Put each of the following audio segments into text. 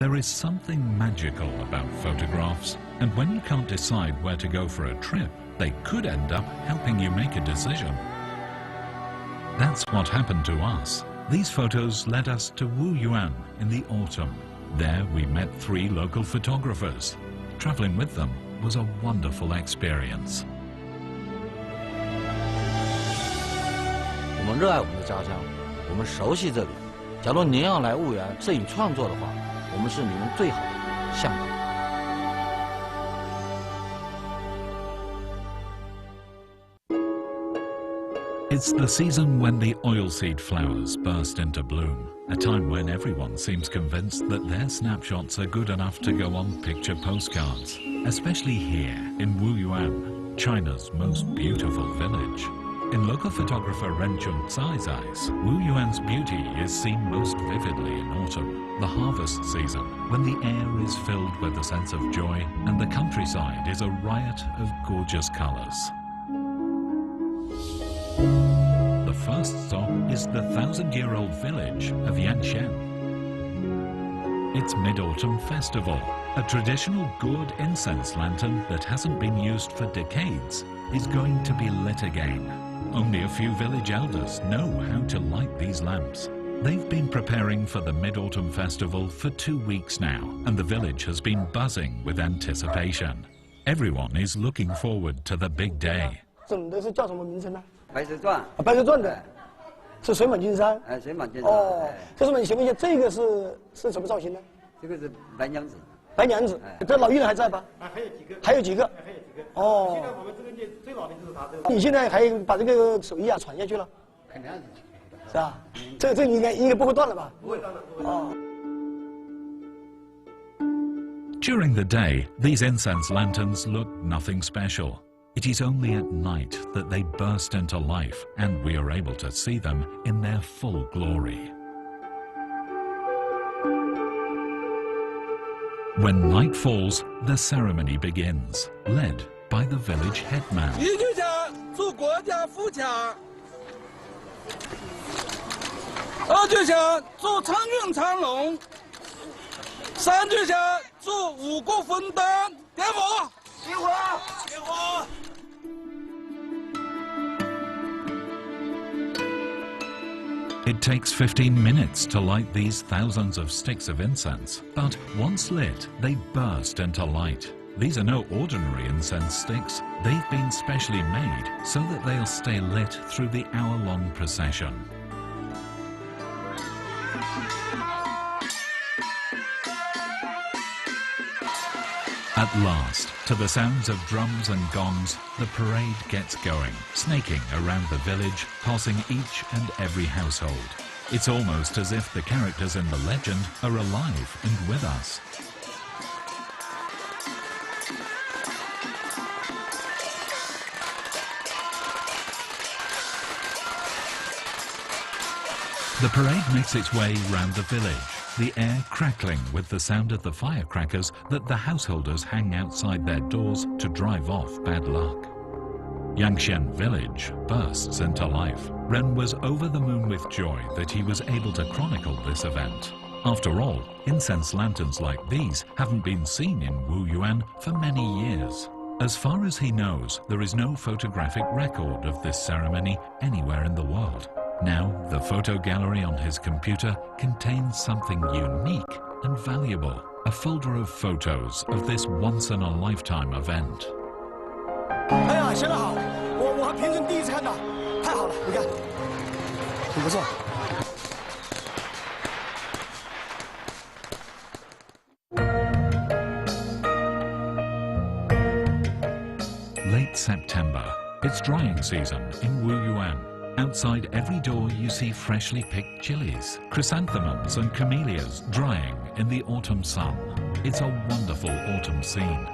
There is something magical about photographs, and when you can't decide where to go for a trip, they could end up helping you make a decision. That's what happened to us. These photos led us to Wuyuan in the autumn. There we met 3 local photographers. Traveling with them was a wonderful experience. 我们热爱我们的家乡，我们熟悉这里。假如您要来婺源摄影创作的话，我们是你们最好的向导。 It's the season when the oilseed flowers burst into bloom, a time when everyone seems convinced that their snapshots are good enough to go on picture postcards, especially here in Wuyuan, China's most beautiful village. In local photographer Ren Chun-tsai's eyes, Wuyuan's beauty is seen most vividly in autumn, the harvest season, when the air is filled with a sense of joy and the countryside is a riot of gorgeous colors. The first stop is the 1,000-year-old village of Yangshan. It's Mid-Autumn Festival, a traditional gourd incense lantern that hasn't been used for decades is going to be lit again. Only a few village elders know how to light these lamps. They've been preparing for the Mid-Autumn Festival for 2 weeks now, and the village has been buzzing with anticipation. Everyone is looking forward to the big day. 整的是叫什么名称呢？白蛇传，白蛇传的，是水满金山。哎，水满金山。哦，这是请问一下，这个是什么造型呢？这个是白娘子。白娘子，这老艺人还在吧？还有几个？还有几个？还有几个？哦。现在我们这个界最老的就是他。你现在还把这个手艺传下去了？肯定是吧？这应该不会断了吧？不会断了。哦。 During the day, these incense lanterns look nothing special. It is only at night that they burst into life, and we are able to see them in their full glory. When night falls, the ceremony begins, led by the village headman. 一句讲祝国家富强，二句讲祝昌运昌隆，三句讲祝五谷丰登。点火！点火！点火！ It takes 15 minutes to light these thousands of sticks of incense, but once lit, they burst into light. These are no ordinary incense sticks. They've been specially made so that they'll stay lit through the hour-long procession. At last, to the sounds of drums and gongs, the parade gets going, snaking around the village, passing each and every household. It's almost as if the characters in the legend are alive and with us. The parade makes its way round the village, the air crackling with the sound of the firecrackers that the householders hang outside their doors to drive off bad luck. Yangshan village bursts into life. Ren was over the moon with joy that he was able to chronicle this event. After all, incense lanterns like these haven't been seen in Wuyuan for many years. As far as he knows, there is no photographic record of this ceremony anywhere in the world. Now, the photo gallery on his computer contains something unique and valuable, a folder of photos of this once-in-a-lifetime event. 哎呀，写得好！我还平生第一次看到，太好了！你看，很不错。 Late September. It's drying season in Wuyuan. Outside every door you see freshly picked chilies, chrysanthemums and camellias drying in the autumn sun. It's a wonderful autumn scene.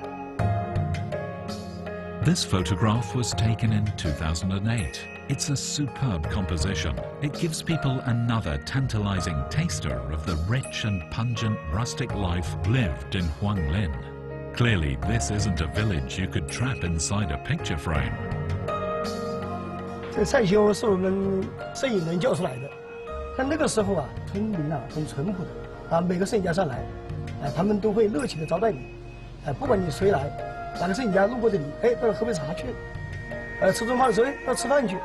This photograph was taken in 2008. It's a superb composition. It gives people another tantalizing taster of the rich and pungent rustic life lived in Huanglin. Clearly, this isn't a village you could trap inside a picture frame. 这个赛修是我们摄影人教出来的。但那个时候啊，村民啊很淳朴的啊，每个摄影家上来，他们都会热情的招待你，不管你谁来，哪个摄影家路过这里，哎，到这喝杯茶去，吃中饭的时候，哎，到吃饭去，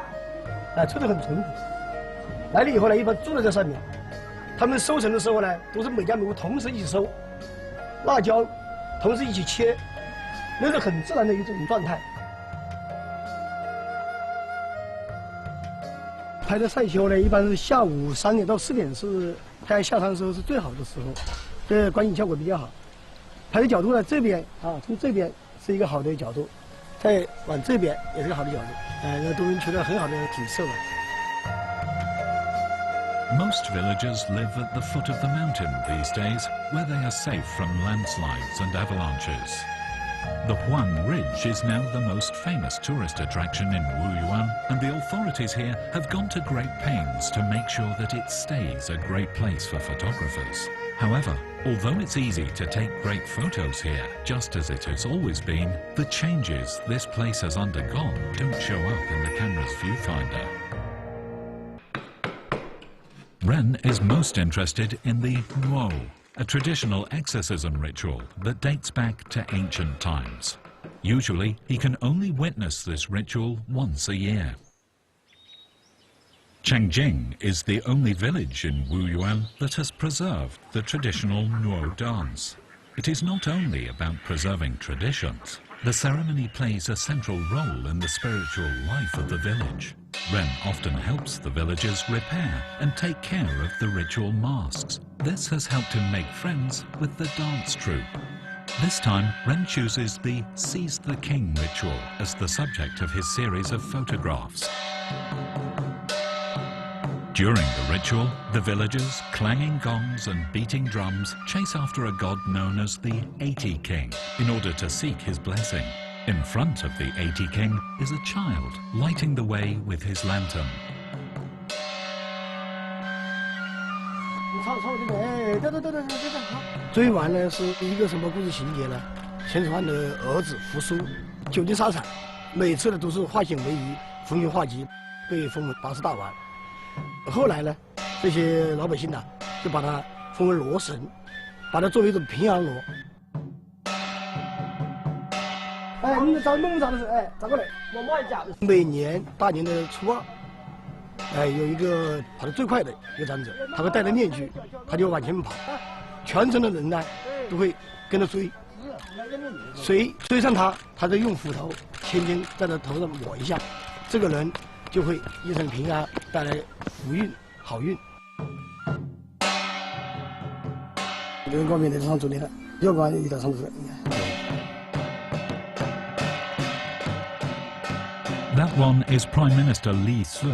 处得很淳朴。来了以后呢，一般住在这上面，他们收成的时候呢，都是每家每户同时一起收，辣椒同时一起切，那是很自然的一种状态。拍的赛修呢，一般是下午3点到4点是太阳下山的时候是最好的时候，这观影效果比较好。拍的角度呢，这边从这边是一个好的角度，再往这边也是个好的角度，那都能取得很好的景色了。Most villagers live at the foot of the mountain these days, where they are safe from landslides and avalanches. The Huan Ridge is now the most famous tourist attraction in Wuyuan, and the authorities here have gone to great pains to make sure that it stays a great place for photographers. However, although it's easy to take great photos here, just as it has always been, the changes this place has undergone don't show up in the camera's viewfinder. Ren is most interested in the Nuo, a traditional exorcism ritual that dates back to ancient times. Usually, he can only witness this ritual once a year. Changjing is the only village in Wuyuan that has preserved the traditional Nuo dance. It is not only about preserving traditions. The ceremony plays a central role in the spiritual life of the village. Ren often helps the villagers repair and take care of the ritual masks. This has helped him make friends with the dance troupe. This time, Ren chooses the Seize the King ritual as the subject of his series of photographs. During the ritual, the villagers, clanging gongs and beating drums, chase after a god known as the 80 King in order to seek his blessing. In front of the 80 King is a child lighting the way with his lantern. 追完呢是一个什么故事情节呢？钱传的儿子扶苏久经沙场，每次呢都是化险为夷，逢凶化吉，被封为八十大王。后来呢，这些老百姓呢就把他封为罗神，把他作为一种平阳罗。哎，你找弄啥的是？哎，找过来，我摸一下。每年大年的初2，有一个跑得最快的一个长者，他会戴着面具，他就往前面跑，全城的人呢都会跟着追，谁追上他，他就用斧头轻轻在他头上抹一下，这个人就会一生平安，带来福运好运。有人告别的上主力了，要不然遇到上主力。That one is Prime Minister Li Se.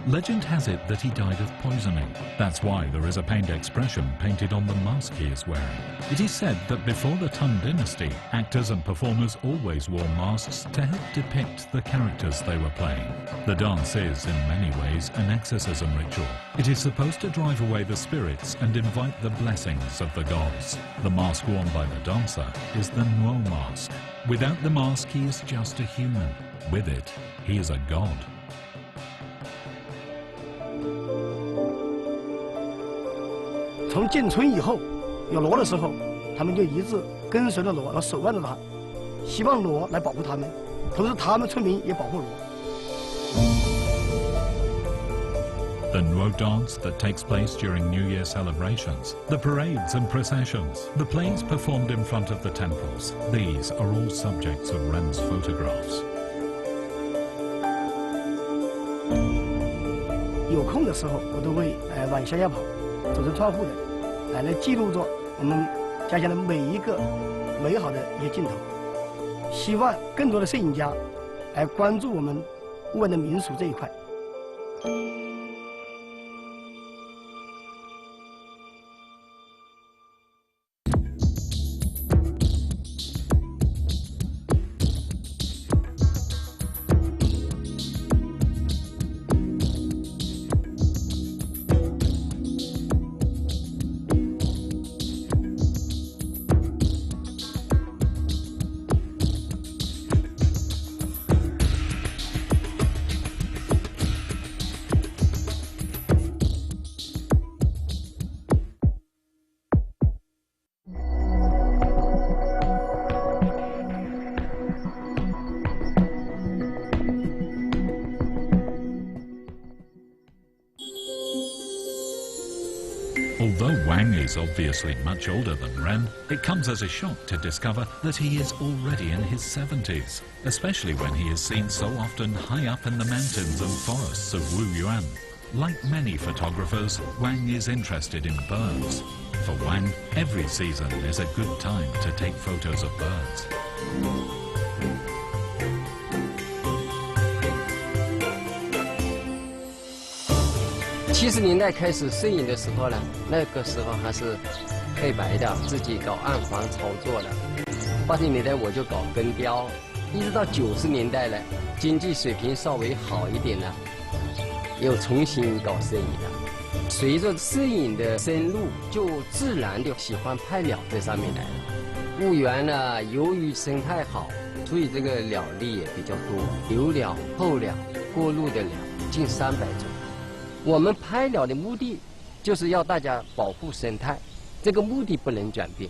Legend has it that he died of poisoning. That's why there is a pained expression painted on the mask he is wearing. It is said that before the Tang dynasty, actors and performers always wore masks to help depict the characters they were playing. The dance is, in many ways, an exorcism ritual. It is supposed to drive away the spirits and invite the blessings of the gods. The mask worn by the dancer is the Nuo mask. Without the mask, he is just a human. With it, he is a god. 从建村以后，有罗的时候，他们就一致跟随着罗，要守望着他，希望罗来保护他们，同时他们村民也保护罗。The Nuo dance that takes place during New Year celebrations, the parades and processions, the plays performed in front of the temples, these are all subjects of Ren's photographs. 有空的时候，我都会往乡下跑，走成窗户的，来记录着我们家乡的每一个美好的一些镜头。希望更多的摄影家来关注我们乌湾的民俗这一块。Although Wang is obviously much older than Ren, it comes as a shock to discover that he is already in his 70s, especially when he is seen so often high up in the mountains and forests of Wuyuan. Like many photographers, Wang is interested in birds. For Wang, every season is a good time to take photos of birds. 70年代开始摄影的时候呢，那个时候还是黑白的，自己搞暗房操作的。80年代我就搞跟雕，一直到90年代了，经济水平稍微好一点了，又重新搞摄影了。随着摄影的深入，就自然的喜欢拍鸟在上面来了。婺源呢，由于生态好，所以这个鸟类也比较多，留鸟、候鸟、过路的鸟近300种。 我们拍鸟的目的就是要大家保护生态，这个目的不能转变。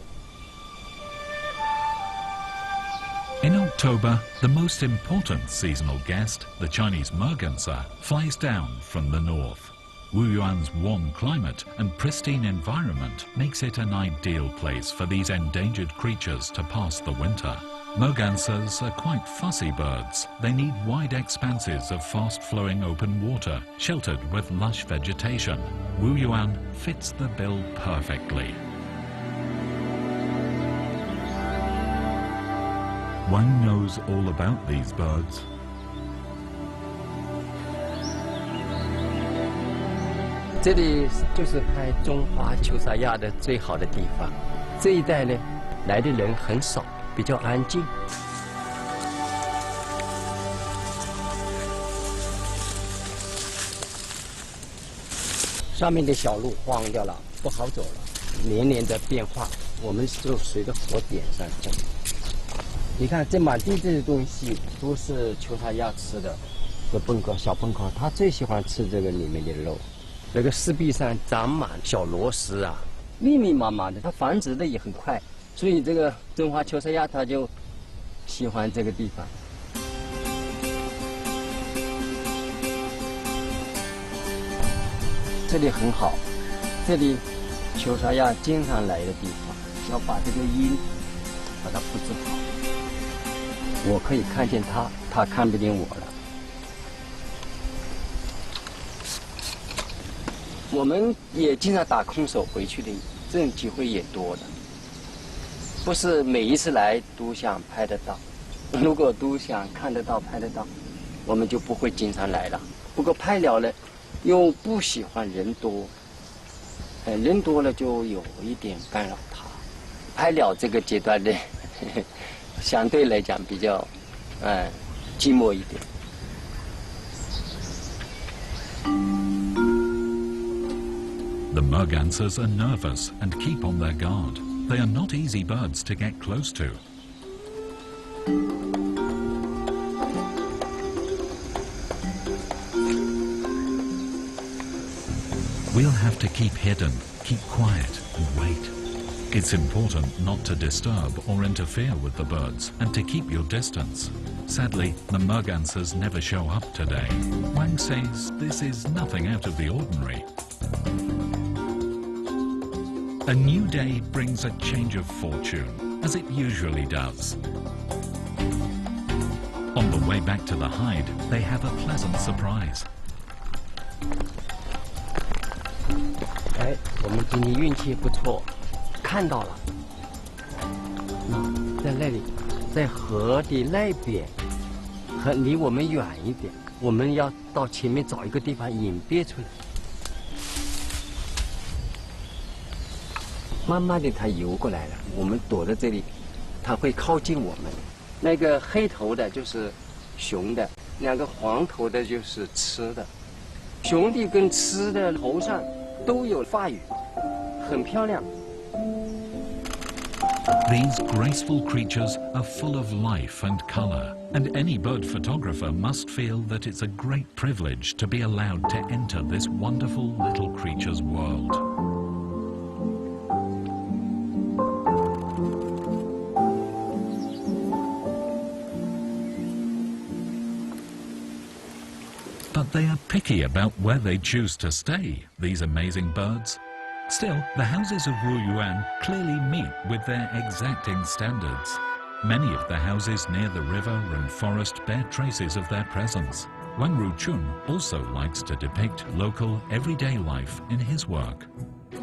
In October, the most important seasonal guest, the Chinese merganser, flies down from the north. Wuyuan's warm climate and pristine environment makes it an ideal place for these endangered creatures to pass the winter. Mergansers are quite fussy birds. They need wide expanses of fast-flowing open water, sheltered with lush vegetation. Wuyuan fits the bill perfectly. Wang knows all about these birds. 这里就是拍中华秋沙鸭的最好的地方。这一带呢，来的人很少。 比较安静。上面的小路荒掉了，不好走了，年年的变化，我们就随着河点上走。你看，这满地这些东西都是秋沙鸭吃的，这笨壳、小笨壳，它最喜欢吃这个里面的肉。那个石壁上长满小螺丝啊，密密麻麻的，它繁殖的也很快。 所以这个中华秋沙鸭它就喜欢这个地方。这里很好，这里秋沙鸭经常来的地方。要把这个音把它布置好，我可以看见它，它看不见我了。我们也经常打空手回去的，这种机会也多的。 不是每一次来都想拍得到，如果都想看得到、拍得到，我们就不会经常来了。不过拍鸟呢，又不喜欢人多，人多了就有一点干扰它。拍鸟这个阶段呢，相对来讲比较，寂寞一点。 The mergansers are nervous and keep on their guard. They are not easy birds to get close to. We'll have to keep hidden, keep quiet and wait. It's important not to disturb or interfere with the birds and to keep your distance. Sadly, the mergansers never show up today. Wang says this is nothing out of the ordinary. A new day brings a change of fortune, as it usually does. On the way back to the hide, they have a pleasant surprise. 哎，我们今天运气不错，看到了。在那里，在河的那边，离我们远一点，我们要到前面找一个地方隐蔽出来。 慢慢的，它游过来了，我们躲在这里，它会靠近我们。那个黑头的就是雄的，两个黄头的就是雌的。雄的跟雌的头上都有发羽，很漂亮。 These graceful creatures are full of life and color, and any bird photographer must feel that it's a great privilege to be allowed to enter this wonderful little creature's world. But they are picky about where they choose to stay, these amazing birds. Still, the houses of Wuyuan clearly meet with their exacting standards. Many of the houses near the river and forest bear traces of their presence. Wang Ruchun also likes to depict local, everyday life in his work.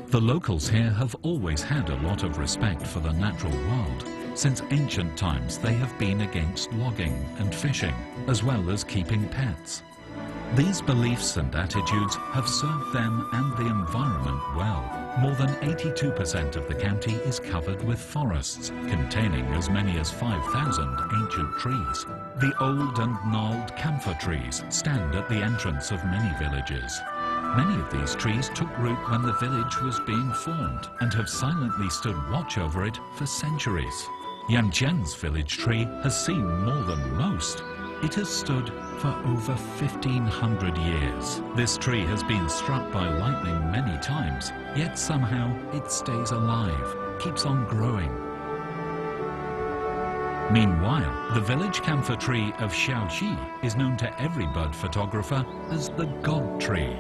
The locals here have always had a lot of respect for the natural world. Since ancient times, they have been against logging and fishing, as well as keeping pets. These beliefs and attitudes have served them and the environment well. More than 82% of the county is covered with forests, containing as many as 5,000 ancient trees. The old and gnarled camphor trees stand at the entrance of many villages. Many of these trees took root when the village was being formed and have silently stood watch over it for centuries. Yanjian's village tree has seen more than most. It has stood for over 1,500 years. This tree has been struck by lightning many times, yet somehow it stays alive, keeps on growing. Meanwhile, the village camphor tree of Xiaoxi is known to every bird photographer as the God tree.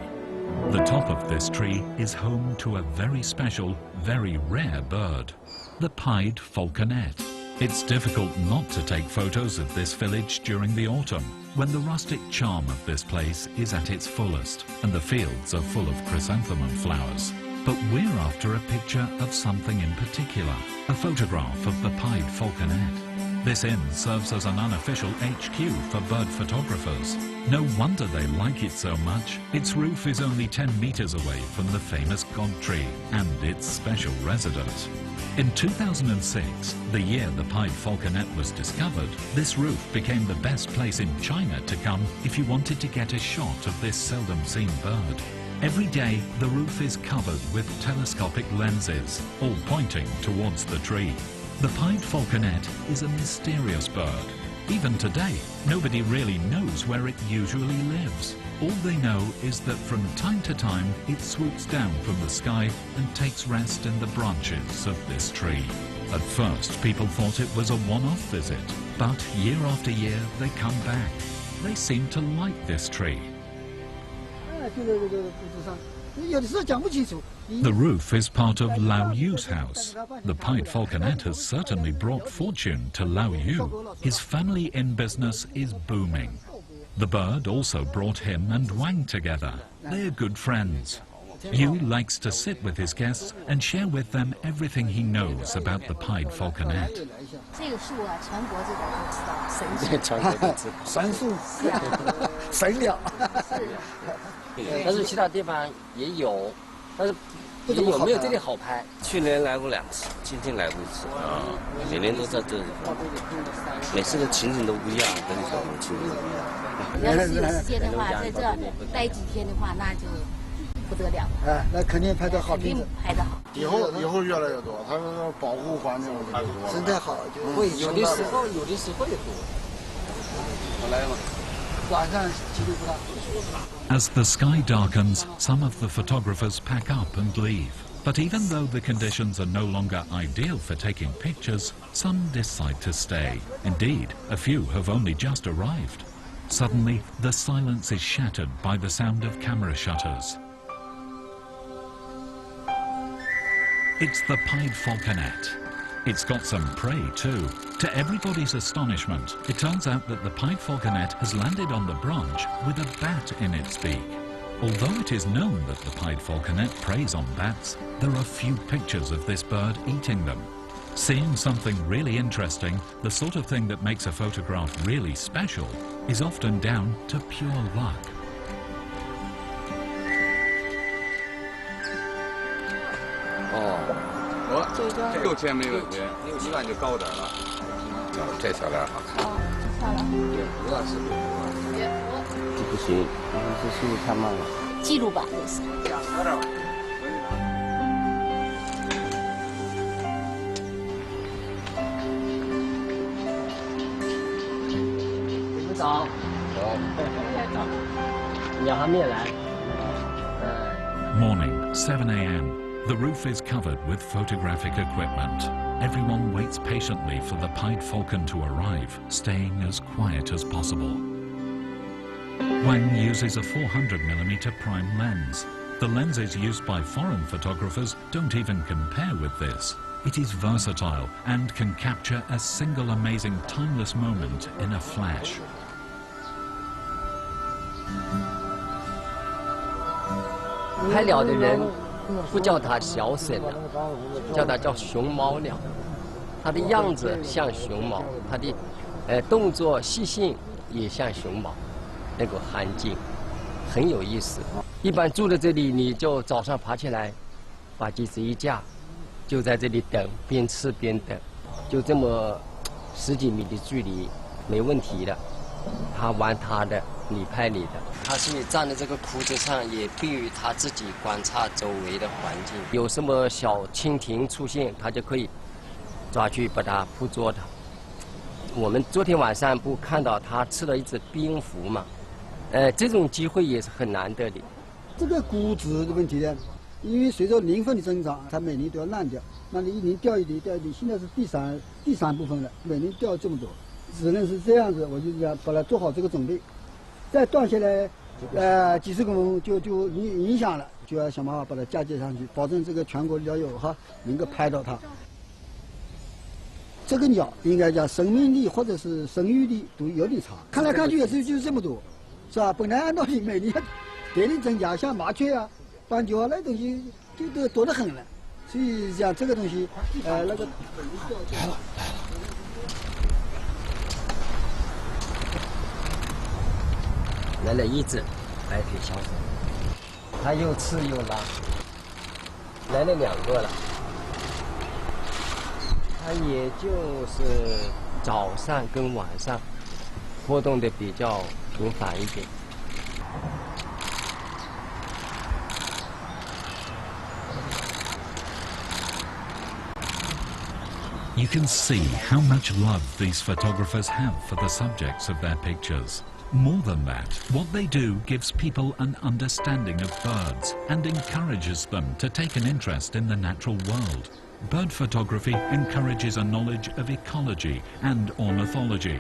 The top of this tree is home to a very special, very rare bird, the pied falconet. It's difficult not to take photos of this village during the autumn, when the rustic charm of this place is at its fullest and the fields are full of chrysanthemum flowers. But we're after a picture of something in particular, a photograph of the pied falconet. This inn serves as an unofficial HQ for bird photographers. No wonder they like it so much. Its roof is only 10 meters away from the famous God tree and its special resident. In 2006, the year the pied falconet was discovered, this roof became the best place in China to come if you wanted to get a shot of this seldom seen bird. Every day, the roof is covered with telescopic lenses, all pointing towards the tree. The pied falconet is a mysterious bird. Even today, nobody really knows where it usually lives. All they know is that from time to time, it swoops down from the sky and takes rest in the branches of this tree. At first, people thought it was a one-off visit, but year after year, they come back. They seem to like this tree. The roof is part of Lao Yu's house. The pied falconet has certainly brought fortune to Lao Yu. His family inn business is booming. The bird also brought him and Wang together. They're good friends. Yu likes to sit with his guests and share with them everything he knows about the pied falconet. As the sky darkens, some of the photographers pack up and leave. But even though the conditions are no longer ideal for taking pictures, some decide to stay. Indeed, a few have only just arrived. Suddenly, the silence is shattered by the sound of camera shutters. It's the pied falconet. It's got some prey too. To everybody's astonishment, it turns out that the pied falconet has landed on the branch with a bat in its beak. Although it is known that the pied falconet preys on bats, there are few pictures of this bird eating them. Seeing something really interesting, the sort of thing that makes a photograph really special, is often down to pure luck. Morning, 7 a.m. The roof is covered with photographic equipment. Everyone waits patiently for the pied falcon to arrive, staying as quiet as possible. Wang uses a 400mm prime lens. The lenses used by foreign photographers don't even compare with this. It is versatile and can capture a single amazing timeless moment in a flash. "拍鸟的人不叫它小沈了，叫熊猫鸟。它的样子像熊猫，它的动作细性也像熊猫，那个含劲很有意思。一般住在这里，你就早上爬起来，把机子一架，就在这里等，边吃边等，就这么10几米的距离，没问题的。他玩他的，你拍你的。他是站在这个枯枝上，也便于他自己观察周围的环境。有什么小蜻蜓出现，他就可以抓去把它捕捉它。我们昨天晚上不看到他吃了一只蝙蝠嘛？这种机会也是很难得的。这个骨质的问题呢，因为随着磷分的增长，它每年都要烂掉。那你一年掉一滴，掉一滴，现在是第三部分了，每年掉这么多，只能是这样子。我就要把它做好这个准备，再断下来，几十公分就影响了，就要想办法把它嫁接上去，保证这个全国鸟友能够拍到它。这个鸟应该讲生命力或者是生育力都有点差，看来看去也就是这么多，是吧？本来按道理每年年龄增加，像麻雀啊、斑鸠啊那东西就都多得很了，所以讲这个东西，那个来了一只白腿小沈，它又吃又拉，来了2个了。它也就是早上跟晚上活动的比较频繁一点。You can see how much love these photographers have for the subjects of their pictures. More than that, what they do gives people an understanding of birds and encourages them to take an interest in the natural world. Bird photography encourages a knowledge of ecology and ornithology.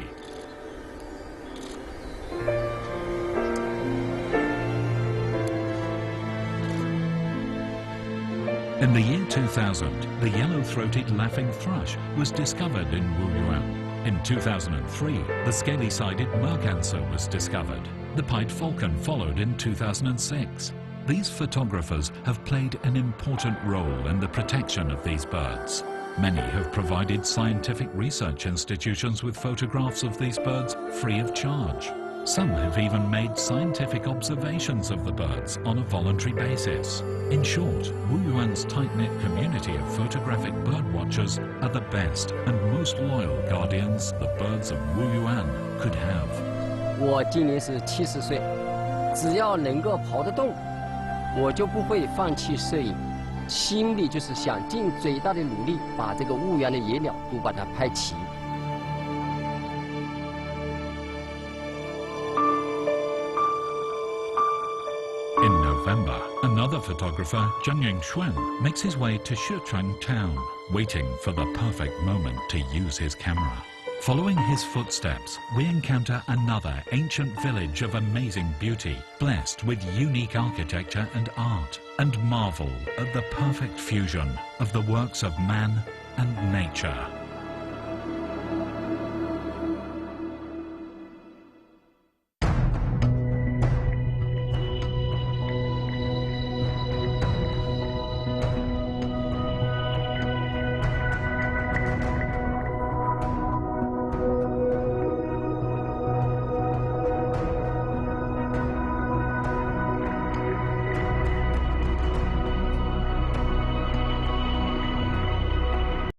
In the year 2000, the yellow-throated laughing thrush was discovered in Wuyuan. In 2003, the scaly-sided merganser was discovered. The pied falcon followed in 2006. These photographers have played an important role in the protection of these birds. Many have provided scientific research institutions with photographs of these birds free of charge. Some have even made scientific observations of the birds on a voluntary basis. In short, Wuyuan's tight-knit community of photographic bird watchers are the best and most loyal guardians the birds of Wuyuan could have. 我今年是70岁，只要能够跑得动，我就不会放弃摄影。心里就是想尽最大的努力，把这个婺源的野鸟都把它拍齐。In November, another photographer, Zhang Yingxuan, makes his way to Sichuan town, waiting for the perfect moment to use his camera. Following his footsteps, we encounter another ancient village of amazing beauty, blessed with unique architecture and art, and marvel at the perfect fusion of the works of man and nature.